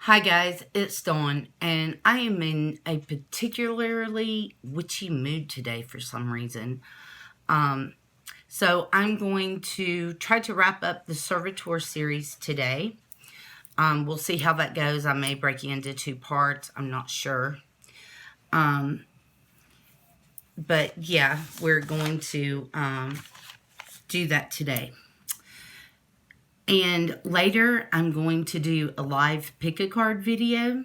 Hi guys, it's Dawn, and I am in a particularly witchy mood today for some reason. Um, so I'm going to try to wrap up the Servitor Series today. We'll see how that goes. I may break it into two parts. I'm not sure. Um, but yeah, we're going to do that today. And later, I'm going to do a live pick a card video.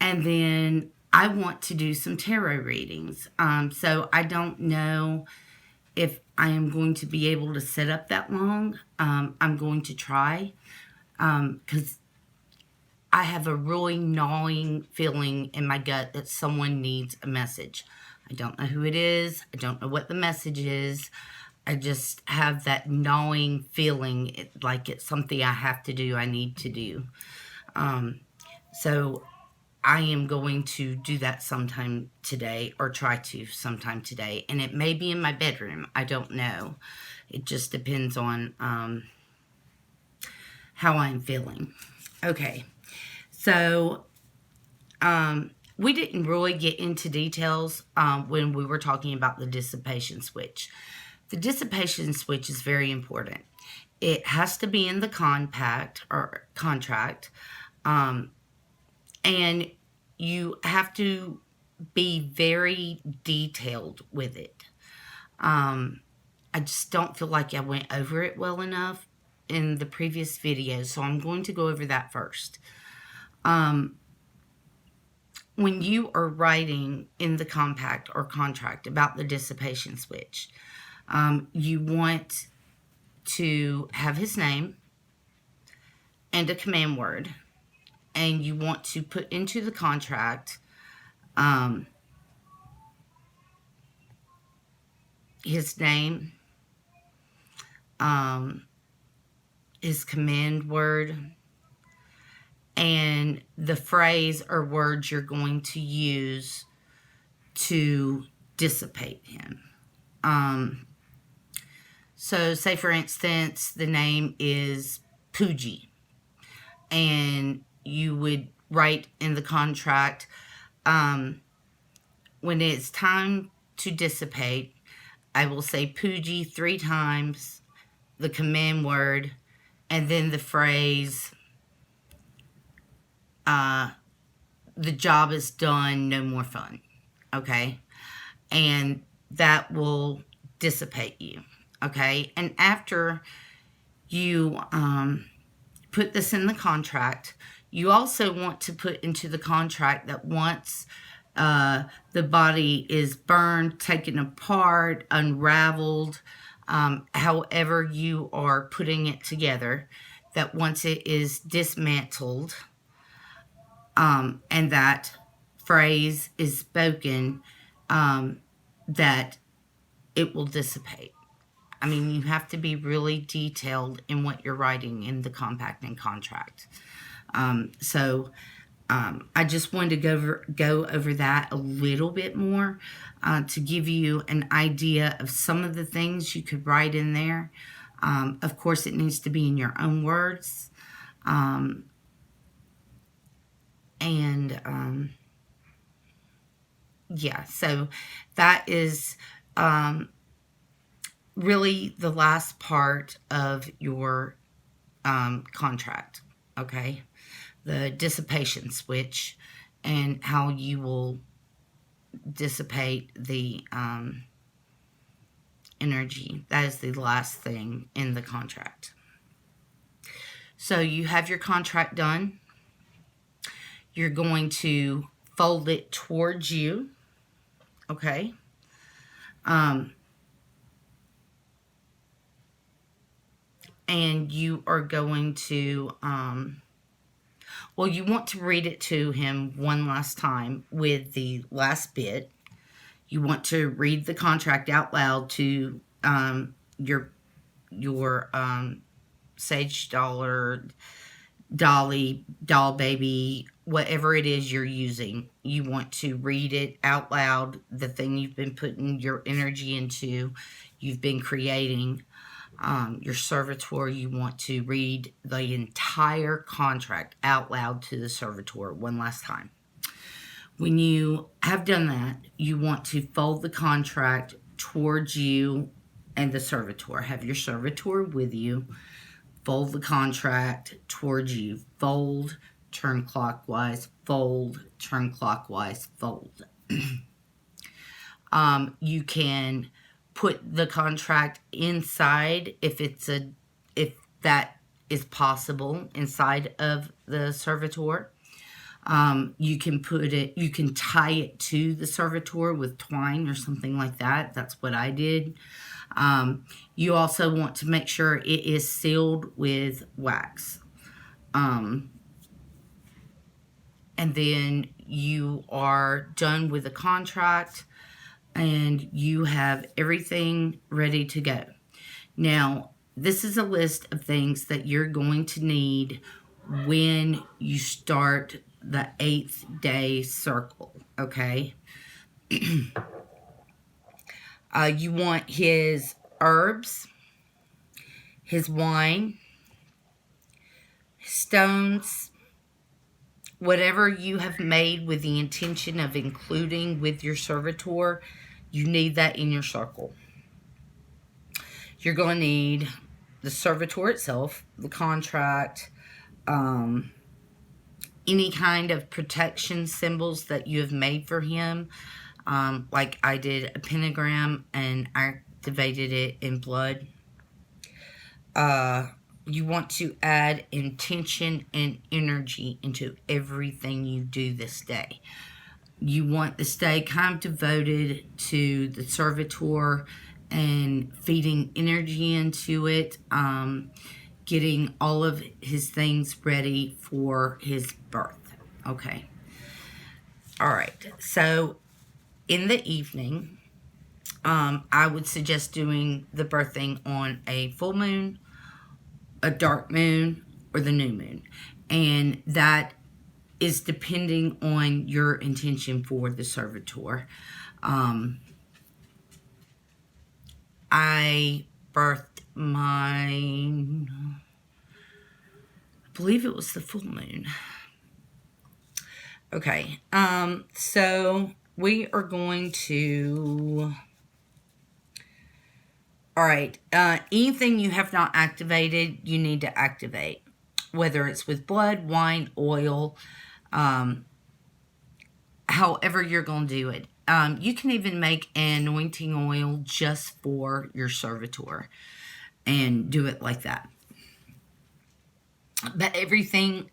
And then I want to do some tarot readings. So I don't know if I am going to be able to set up that long. I'm going to try because I have a really gnawing feeling in my gut that someone needs a message. I don't know who it is. I don't know what the message is. I just have that gnawing feeling like it's something I have to do, I need to do. So I am going to do that sometime today, or try to sometime today. And it may be in my bedroom. I don't know. It just depends on how I'm feeling. Okay. So we didn't really get into details when we were talking about the dissipation switch. The dissipation switch is very important. It has to be in the compact or contract. And you have to be very detailed with it. I just don't feel like I went over it well enough in the previous video, so I'm going to go over that first. When you are writing in the compact or contract about the dissipation switch, you want to have his name and a command word, and you want to put into the contract his name, his command word, and the phrase or words you're going to use to dissipate him. So say for instance, the name is Pooji, and you would write in the contract, when it's time to dissipate, I will say Pooji 3 times, the command word, and then the phrase, the job is done, no more fun. Okay? And that will dissipate you. Okay? And after you put this in the contract, you also want to put into the contract that once the body is burned, taken apart, unraveled, however you are putting it together, that once it is dismantled, and that phrase is spoken, that it will dissipate. I mean, you have to be really detailed in what you're writing in the compact and contract. I just wanted to go over that a little bit more to give you an idea of some of the things you could write in there. Of course, it needs to be in your own words. Yeah, so that is really the last part of your contract, okay? The dissipation switch and how you will dissipate the energy. That is the last thing in the contract. So you have your contract done. You're going to fold it towards you, okay? And you are going to, you want to read it to him one last time with the last bit. You want to read the contract out loud to your sage dolly, doll baby, whatever it is you're using. You want to read it out loud, the thing you've been putting your energy into, you've been creating. Your servitor, you want to read the entire contract out loud to the servitor one last time. When you have done that, you want to fold the contract towards you and the servitor. Have your servitor with you. Fold the contract towards you. Fold, turn clockwise, fold, turn clockwise, fold. You can put the contract inside if that is possible inside of the servitor. You can tie it to the servitor with twine or something like that. That's what I did. You also want to make sure it is sealed with wax. And then you are done with the contract and you have everything ready to go. Now, this is a list of things that you're going to need when you start the 8th day circle, okay? You want his herbs, his wine, stones, whatever you have made with the intention of including with your servitor, you need that in your circle. You're going to need the servitor itself, the contract, any kind of protection symbols that you have made for him. Like I did a pentagram and activated it in blood. You want to add intention and energy into everything you do this day. You want this day kind of devoted to the servitor and feeding energy into it, getting all of his things ready for his birth. Okay. All right. So in the evening, I would suggest doing the birthing on a full moon, a dark moon, or the new moon. And that is depending on your intention for the servitor. I birthed mine, I believe it was the full moon. Okay, so we are going to, all right, anything you have not activated, you need to activate. Whether it's with blood, wine, oil, however you're going to do it. You can even make an anointing oil just for your servitor and do it like that. But everything,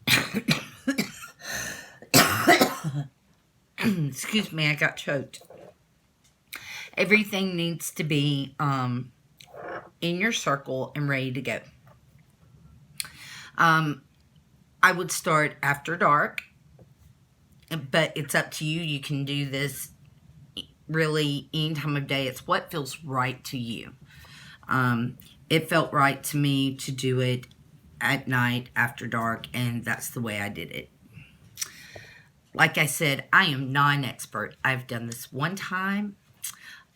excuse me, I got choked. Everything needs to be in your circle and ready to go. I would start after dark, but it's up to you. You can do this really any time of day. It's what feels right to you. It felt right to me to do it at night after dark, and that's the way I did it. Like I said, I am not an expert. I've done this one time.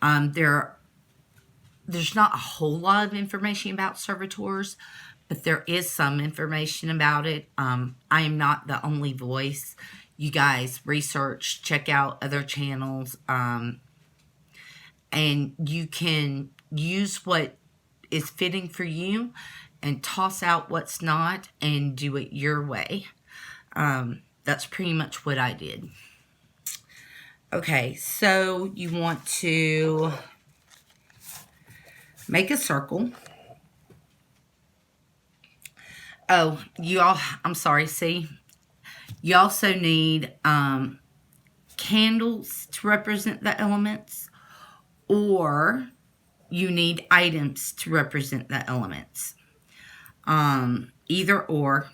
There's not a whole lot of information about servitors, but there is some information about it. I am not the only voice. You guys research, check out other channels, and you can use what is fitting for you and toss out what's not and do it your way. That's pretty much what I did. Okay, so you want to make a circle. Oh, I'm sorry, see? You also need candles to represent the elements, or you need items to represent the elements. Either or,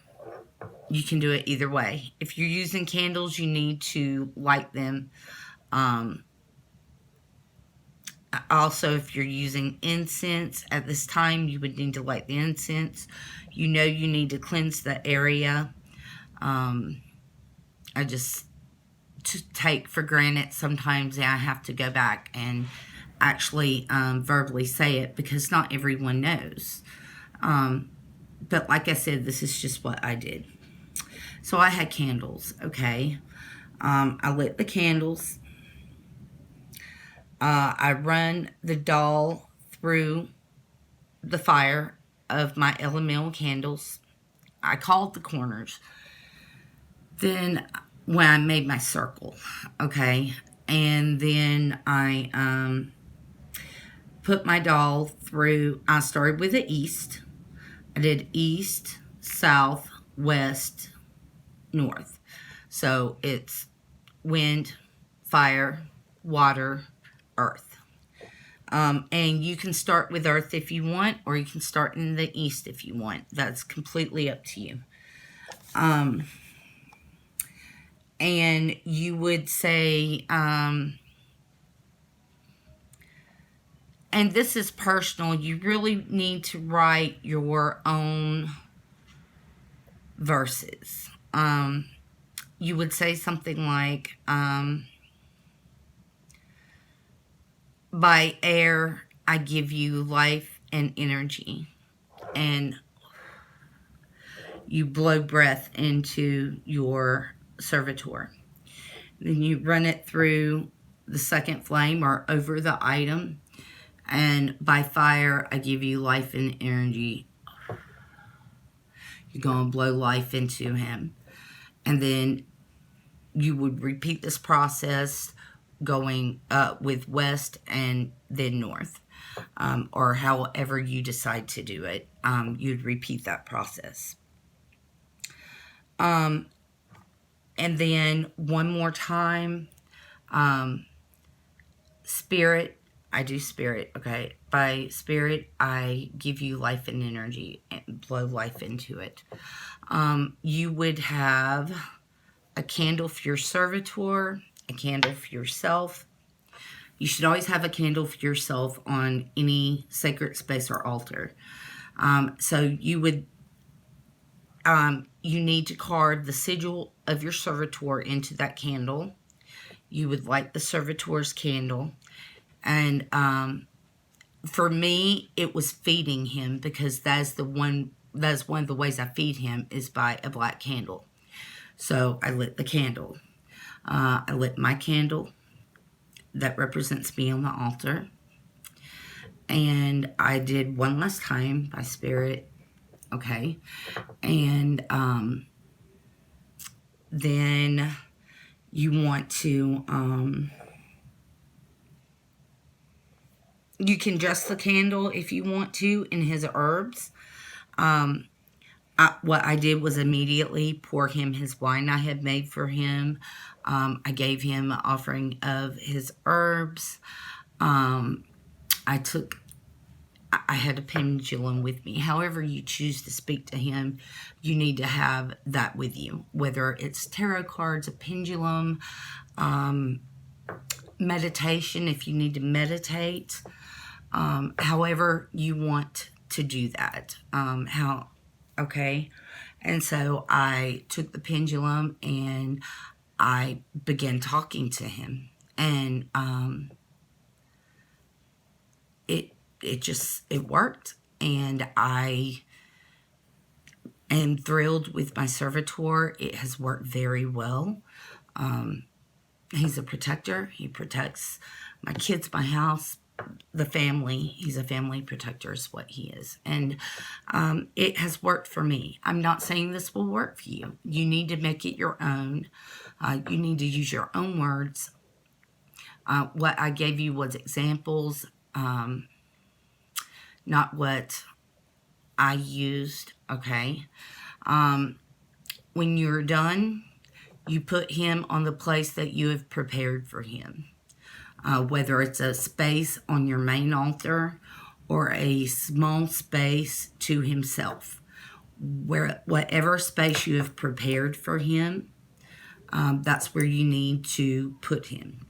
you can do it either way. If you're using candles, you need to light them. Also, if you're using incense at this time, you would need to light the incense. You know you need to cleanse the area. I just take for granted sometimes I have to go back and actually verbally say it because not everyone knows. But like I said, this is just what I did. So I had candles, okay? I lit the candles. I run the doll through the fire of my elemental candles. I called the corners. Then when I made my circle, okay? And then I put my doll through, I started with the east. I did east, south, west, north. So it's wind, fire, water, earth. And you can start with earth if you want, or you can start in the east if you want. That's completely up to you. And you would say, and this is personal, you really need to write your own verses. You would say something like, by air, I give you life and energy. And you blow breath into your servitor. Then you run it through the second flame or over the item. And by fire, I give you life and energy. You're going to blow life into him. And then you would repeat this process going with west and then north. Or however you decide to do it. You'd repeat that process. And then one more time, spirit, I do spirit, okay? By spirit, I give you life and energy and blow life into it. You would have a candle for your servitor, a candle for yourself. You should always have a candle for yourself on any sacred space or altar. So you would, you need to carve the sigil of your servitor into that candle. You would light the servitor's candle. And for me, it was feeding him, because that's one of the ways I feed him is by a black candle. So I lit the candle. I lit my candle that represents me on the altar. And I did one last time by spirit. Okay. And then you want to, you can dress the candle if you want to in his herbs. What I did was immediately pour him his wine I had made for him. I gave him an offering of his herbs. I had a pendulum with me. However you choose to speak to him, you need to have that with you. Whether it's tarot cards, a pendulum, meditation, if you need to meditate. However you want to do that. Okay? And so I took the pendulum and I began talking to him. And it worked. And I am thrilled with my servitor. It has worked very well. He's a protector. He protects my kids, my house, the family. He's a family protector is what he is. And it has worked for me. I'm not saying this will work for you. You need to make it your own. You need to use your own words. What I gave you was examples, not what I used, okay? When you're done, you put him on the place that you have prepared for him. Whether it's a space on your main altar or a small space to himself. Whatever space you have prepared for him, that's where you need to put him.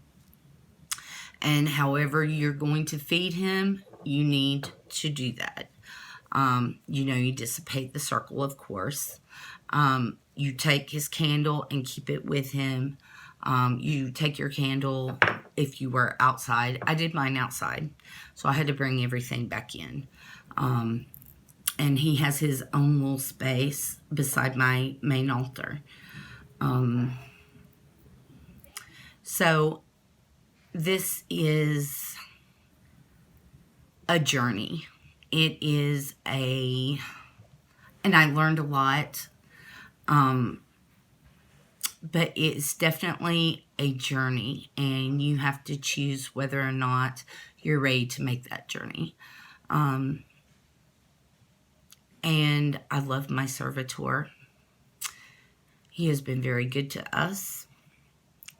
And however you're going to feed him, you need to do that. You dissipate the circle, of course. You take his candle and keep it with him. You take your candle if you were outside. I did mine outside, so I had to bring everything back in. And he has his own little space beside my main altar. So this is a journey. It is and I learned a lot, but it's definitely a journey, and you have to choose whether or not you're ready to make that journey. And I love my servitor. He has been very good to us.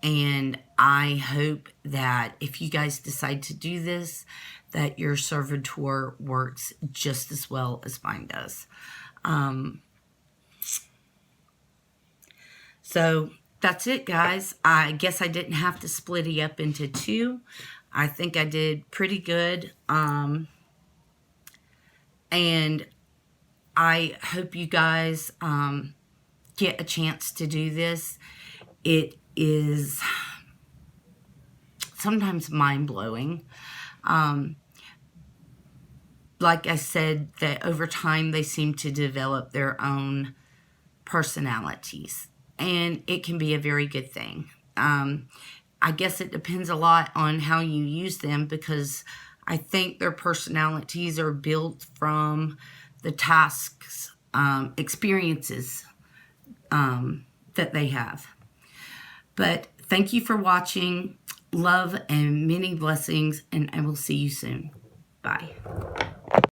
And I hope that if you guys decide to do this, that your servitor works just as well as mine does. So that's it, guys. I guess I didn't have to split it up into two. I think I did pretty good. And I hope you guys get a chance to do this. It is sometimes mind-blowing. Like I said, that over time they seem to develop their own personalities, and it can be a very good thing. I guess it depends a lot on how you use them, because I think their personalities are built from the tasks, experiences that they have. But thank you for watching. Love and many blessings, and I will see you soon. Bye.